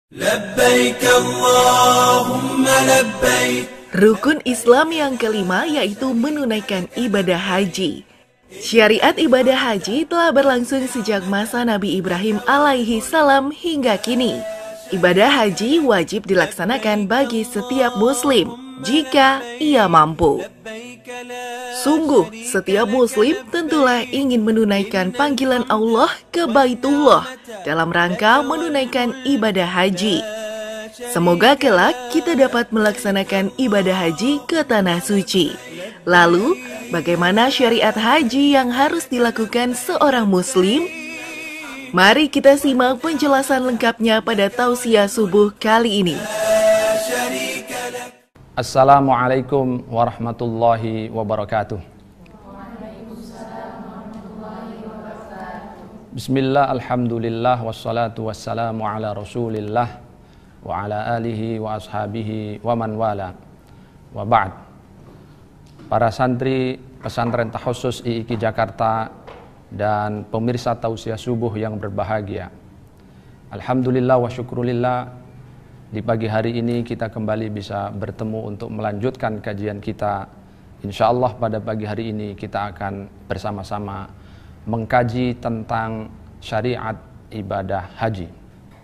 Labbaik Allahumma labbaik. Rukun Islam yang kelima yaitu menunaikan ibadah haji. Syariat ibadah haji telah berlangsung sejak masa Nabi Ibrahim alaihi salam hingga kini. Ibadah haji wajib dilaksanakan bagi setiap muslim jika ia mampu. Sungguh, setiap muslim tentulah ingin menunaikan panggilan Allah ke Baitullah dalam rangka menunaikan ibadah haji. Semoga kelak kita dapat melaksanakan ibadah haji ke Tanah Suci. Lalu, bagaimana syariat haji yang harus dilakukan seorang muslim? Mari kita simak penjelasan lengkapnya pada tausiah subuh kali ini. Assalamualaikum warahmatullahi wabarakatuh. Bismillah, alhamdulillah, wassalatu wassalamu ala rasulillah wa ala alihi wa ashabihi wa man wala wa ba'd. Para santri pesantren Takhassus IIKI Jakarta dan pemirsa tausiah subuh yang berbahagia, alhamdulillah wa syukrulillah, di pagi hari ini kita kembali bisa bertemu untuk melanjutkan kajian kita. Insya Allah pada pagi hari ini kita akan bersama-sama mengkaji tentang syariat ibadah haji.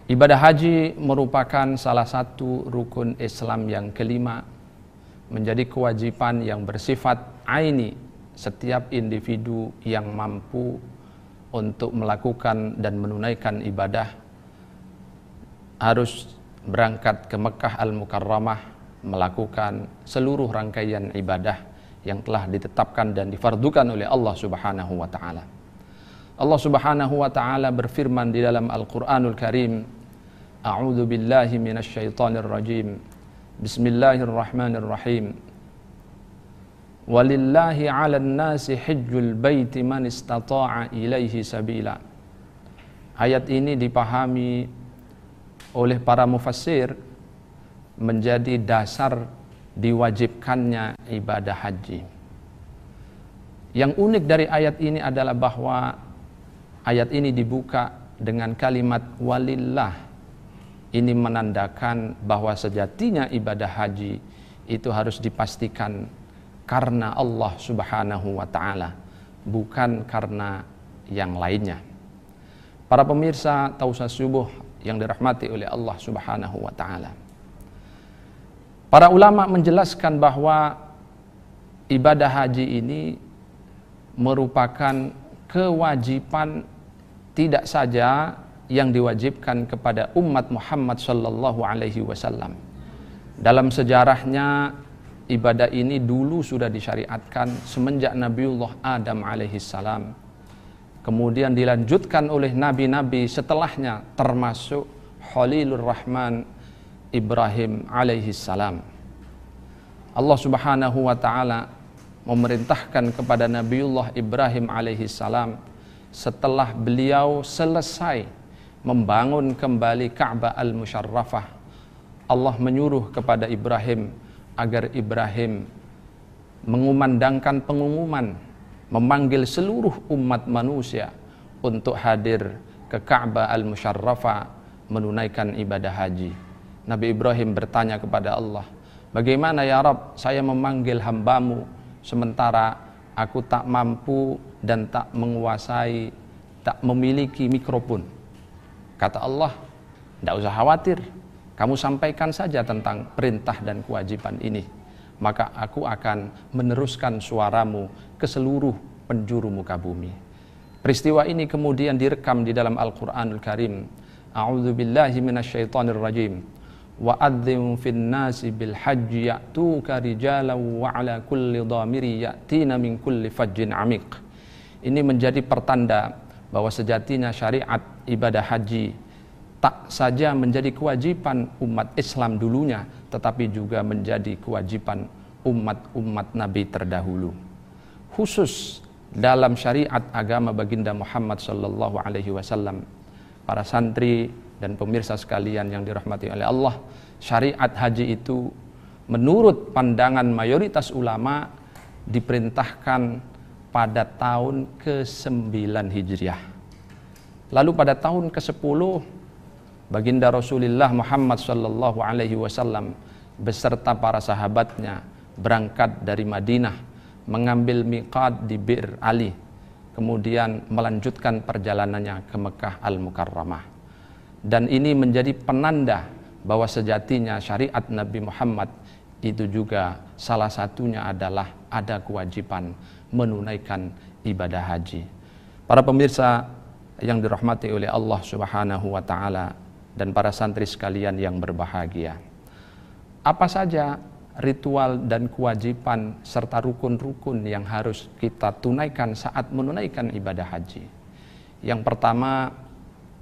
Ibadah haji merupakan salah satu rukun Islam yang kelima, menjadi kewajiban yang bersifat aini setiap individu yang mampu untuk melakukan dan menunaikan ibadah harus berangkat ke Mekah Al-Mukarramah melakukan seluruh rangkaian ibadah yang telah ditetapkan dan difardukan oleh Allah Subhanahu wa taala. Allah Subhanahu wa taala berfirman di dalam Al-Qur'anul Karim, A'udzu billahi minasyaitonir rajim. Bismillahirrahmanirrahim. Walillahi 'alan nasi hajjul baiti man istata'a ilaihi sabila. Ayat ini dipahami oleh para mufassir menjadi dasar diwajibkannya ibadah haji. Yang unik dari ayat ini adalah bahwa ayat ini dibuka dengan kalimat walillah. Ini menandakan bahwa sejatinya ibadah haji itu harus dipastikan karena Allah Subhanahu wa taala, bukan karena yang lainnya. Para pemirsa tausiah subuh yang dirahmati oleh Allah Subhanahu wa taala, para ulama menjelaskan bahwa ibadah haji ini merupakan kewajiban tidak saja yang diwajibkan kepada umat Muhammad sallallahu alaihi wasallam. Dalam sejarahnya ibadah ini dulu sudah disyariatkan semenjak Nabiullah Adam alaihi salam. Kemudian dilanjutkan oleh nabi-nabi setelahnya, termasuk Khalilur Rahman Ibrahim alaihi salam. Allah Subhanahu wa taala memerintahkan kepada Nabiullah Ibrahim alaihi salam setelah beliau selesai membangun kembali Ka'bah Al-Musyarrafah, Allah menyuruh kepada Ibrahim agar Ibrahim mengumandangkan pengumuman, memanggil seluruh umat manusia untuk hadir ke Ka'bah Al-Musyarrafah menunaikan ibadah haji. Nabi Ibrahim bertanya kepada Allah, bagaimana ya Rabb, saya memanggil hambamu sementara aku tak mampu dan tak menguasai, tak memiliki mikrofon. Kata Allah, tidak usah khawatir, kamu sampaikan saja tentang perintah dan kewajiban ini, maka aku akan meneruskan suaramu ke seluruh penjuru muka bumi. Peristiwa ini kemudian direkam di dalam Al-Qur'anul Karim. A'udzu billahi minasyaitonir rajim. Wa adzim fin nasi bil hajji ya'tuka rijalan wa 'ala kulli dhamiri ya'tina min kulli fajjin 'amiq. Ini menjadi pertanda bahwa sejatinya syariat ibadah haji tak saja menjadi kewajiban umat Islam dulunya, tetapi juga menjadi kewajiban umat-umat Nabi terdahulu. Khusus dalam syariat agama baginda Muhammad sallallahu alaihi wasallam, para santri dan pemirsa sekalian yang dirahmati oleh Allah, syariat haji itu menurut pandangan mayoritas ulama diperintahkan pada tahun ke-9 Hijriah. Lalu pada tahun ke-10 Baginda Rasulullah Muhammad sallallahu alaihi wasallam beserta para sahabatnya berangkat dari Madinah, mengambil miqat di Bir Ali, kemudian melanjutkan perjalanannya ke Mekah Al-Mukarramah. Dan ini menjadi penanda bahwa sejatinya syariat Nabi Muhammad itu juga salah satunya adalah ada kewajiban menunaikan ibadah haji. Para pemirsa yang dirahmati oleh Allah Subhanahu wa taala dan para santri sekalian yang berbahagia, apa saja ritual dan kewajiban serta rukun-rukun yang harus kita tunaikan saat menunaikan ibadah haji? Yang pertama,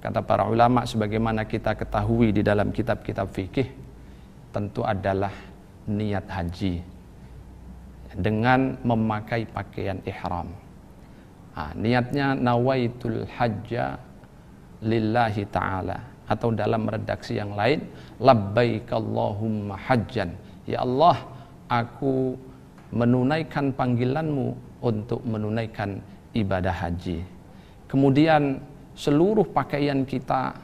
kata para ulama sebagaimana kita ketahui di dalam kitab-kitab fikih, tentu adalah niat haji dengan memakai pakaian ihram. Niatnya nawaitul hajja lillahi ta'ala, atau dalam redaksi yang lain, labbaik Allahumma hajjan, ya Allah, aku menunaikan panggilanmu untuk menunaikan ibadah haji. Kemudian seluruh pakaian kita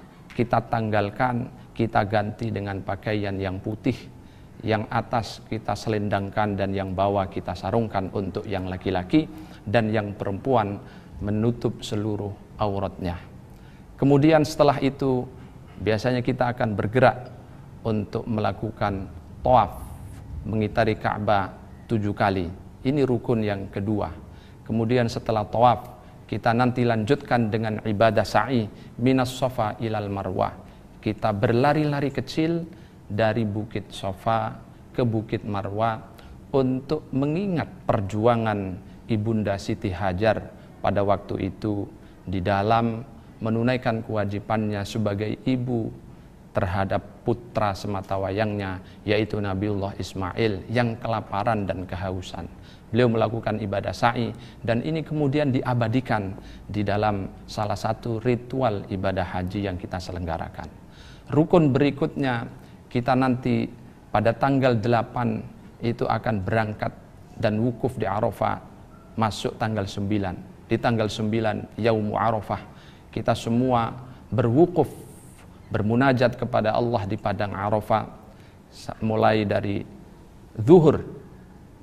tanggalkan, kita ganti dengan pakaian yang putih, yang atas kita selendangkan dan yang bawah kita sarungkan untuk yang laki-laki, dan yang perempuan menutup seluruh auratnya. Kemudian setelah itu biasanya kita akan bergerak untuk melakukan tawaf, mengitari Ka'bah 7 kali. Ini rukun yang kedua. Kemudian setelah tawaf, kita nanti lanjutkan dengan ibadah sa'i minas Safa ilal Marwah. Kita berlari-lari kecil dari Bukit Safa ke Bukit Marwah untuk mengingat perjuangan Ibunda Siti Hajar pada waktu itu di dalam menunaikan kewajibannya sebagai ibu terhadap putra sematawayangnya, yaitu Nabiullah Ismail yang kelaparan dan kehausan. Beliau melakukan ibadah sa'i, dan ini kemudian diabadikan di dalam salah satu ritual ibadah haji yang kita selenggarakan. Rukun berikutnya, kita nanti pada tanggal 8 itu akan berangkat dan wukuf di Arafah, masuk tanggal 9. Di tanggal 9 Yaumu Arafah, kita semua berwukuf, bermunajat kepada Allah di padang Arafah, mulai dari zuhur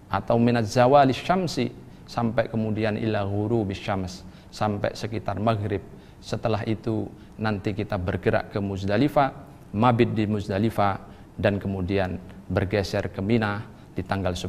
atau minaz zawali syamsi sampai kemudian ila ghurubis syams, sampai sekitar maghrib. Setelah itu nanti kita bergerak ke Muzdalifah, mabit di Muzdalifah, dan kemudian bergeser ke Mina di tanggal 10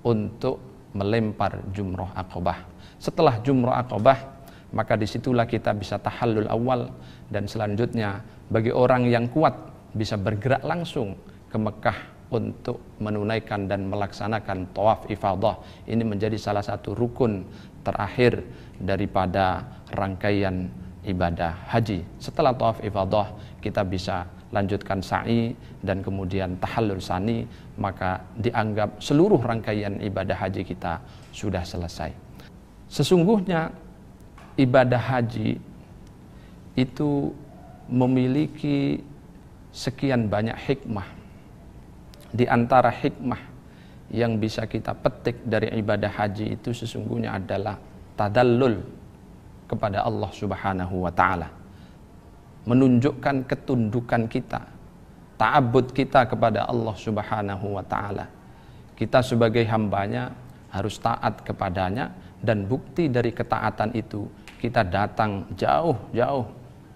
untuk melempar jumroh Aqabah. Setelah jumroh Aqabah, maka disitulah kita bisa tahallul awal, dan selanjutnya bagi orang yang kuat bisa bergerak langsung ke Mekah untuk menunaikan dan melaksanakan tawaf ifadah. Ini menjadi salah satu rukun terakhir daripada rangkaian ibadah haji. Setelah tawaf ifadah, kita bisa lanjutkan sa'i dan kemudian tahallul sani, maka dianggap seluruh rangkaian ibadah haji kita sudah selesai. Sesungguhnya ibadah haji itu memiliki sekian banyak hikmah. Di antara hikmah yang bisa kita petik dari ibadah haji itu sesungguhnya adalah tadallul kepada Allah Subhanahu wa ta'ala, menunjukkan ketundukan kita, ta'abbud kita kepada Allah Subhanahu wa ta'ala. Kita sebagai hambanya harus taat kepadanya, dan bukti dari ketaatan itu kita datang jauh-jauh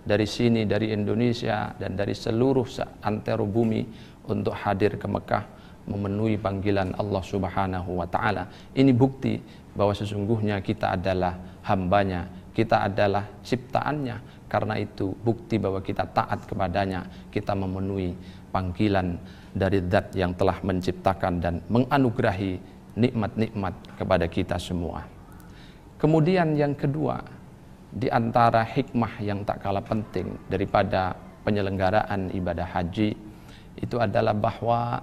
dari sini, dari Indonesia dan dari seluruh seantero bumi untuk hadir ke Mekah memenuhi panggilan Allah Subhanahu wa ta'ala. Ini bukti bahwa sesungguhnya kita adalah hambanya, kita adalah ciptaannya. Karena itu bukti bahwa kita taat kepadanya, kita memenuhi panggilan dari Zat yang telah menciptakan dan menganugerahi nikmat-nikmat kepada kita semua. Kemudian yang kedua, di antara hikmah yang tak kalah penting daripada penyelenggaraan ibadah haji itu adalah bahwa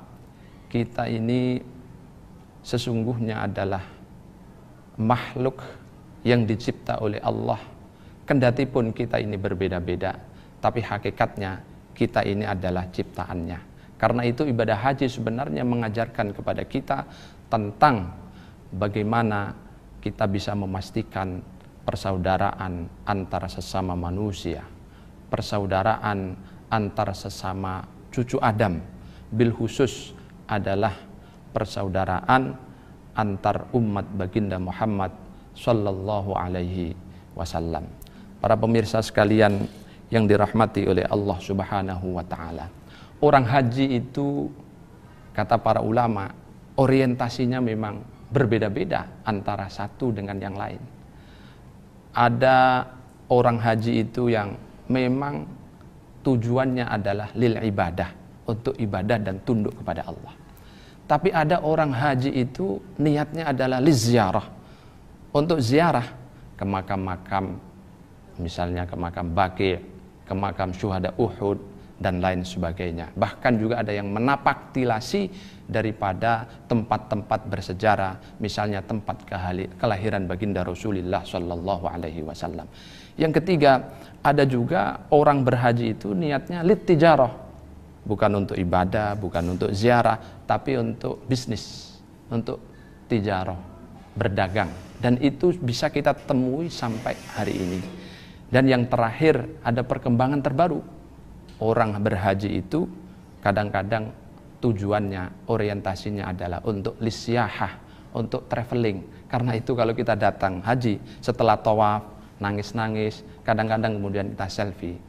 kita ini sesungguhnya adalah makhluk yang dicipta oleh Allah. Kendati pun kita ini berbeda-beda, tapi hakikatnya kita ini adalah ciptaannya. Karena itu ibadah haji sebenarnya mengajarkan kepada kita tentang bagaimana kita bisa memastikan persaudaraan antara sesama manusia, persaudaraan antar sesama cucu Adam, bil khusus adalah persaudaraan antar umat baginda Muhammad sallallahu alaihi wasallam. Para pemirsa sekalian yang dirahmati oleh Allah Subhanahu wa taala. Orang haji itu, kata para ulama, orientasinya memang berbeda-beda antara satu dengan yang lain. Ada orang haji itu yang memang tujuannya adalah lil ibadah, untuk ibadah dan tunduk kepada Allah. Tapi ada orang haji itu niatnya adalah liziarah, untuk ziarah ke makam-makam, misalnya ke makam Baqi', ke makam syuhada Uhud dan lain sebagainya. Bahkan juga ada yang menapak tilasi daripada tempat-tempat bersejarah, misalnya tempat kelahiran baginda Rasulullah sallallahu alaihi wasallam. Yang ketiga, ada juga orang berhaji itu niatnya littijarah, bukan untuk ibadah, bukan untuk ziarah, tapi untuk bisnis, untuk tijarah, berdagang. Dan itu bisa kita temui sampai hari ini. Dan yang terakhir, ada perkembangan terbaru. Orang berhaji itu kadang-kadang tujuannya, orientasinya adalah untuk lisyahah, untuk traveling. Karena itu kalau kita datang haji, setelah tawaf, nangis-nangis, kadang-kadang kemudian kita selfie.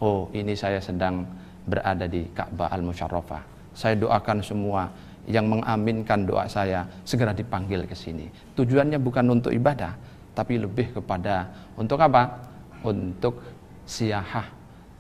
Oh, ini saya sedang berada di Ka'bah Al-Musyarrafah. Saya doakan semua yang mengaminkan doa saya segera dipanggil ke sini. Tujuannya bukan untuk ibadah, tapi lebih kepada untuk apa? Untuk siyahah,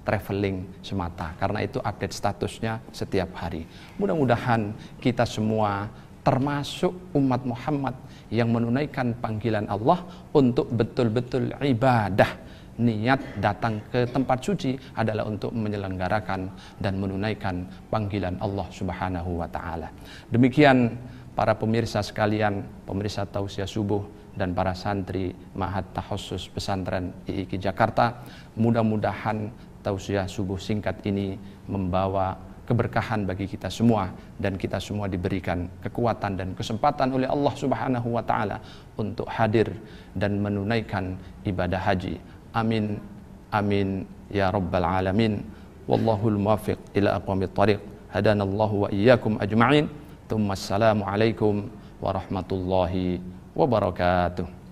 traveling semata. Karena itu update statusnya setiap hari. Mudah-mudahan kita semua termasuk umat Muhammad yang menunaikan panggilan Allah untuk betul-betul ibadah. Niat datang ke tempat suci adalah untuk menyelenggarakan dan menunaikan panggilan Allah Subhanahu wa taala. Demikian para pemirsa sekalian, pemirsa Tausiah Subuh dan para santri Ma'had Tahassus Pesantren IIQ Jakarta, mudah-mudahan Tausiah Subuh singkat ini membawa keberkahan bagi kita semua dan kita semua diberikan kekuatan dan kesempatan oleh Allah Subhanahu wa taala untuk hadir dan menunaikan ibadah haji. Amin amin ya rabbal alamin. Wallahul muwaffiq ila aqwamit thariq. Hadanallahu wa iyyakum ajma'in. Tsumma assalamu alaikum warahmatullahi wabarakatuh.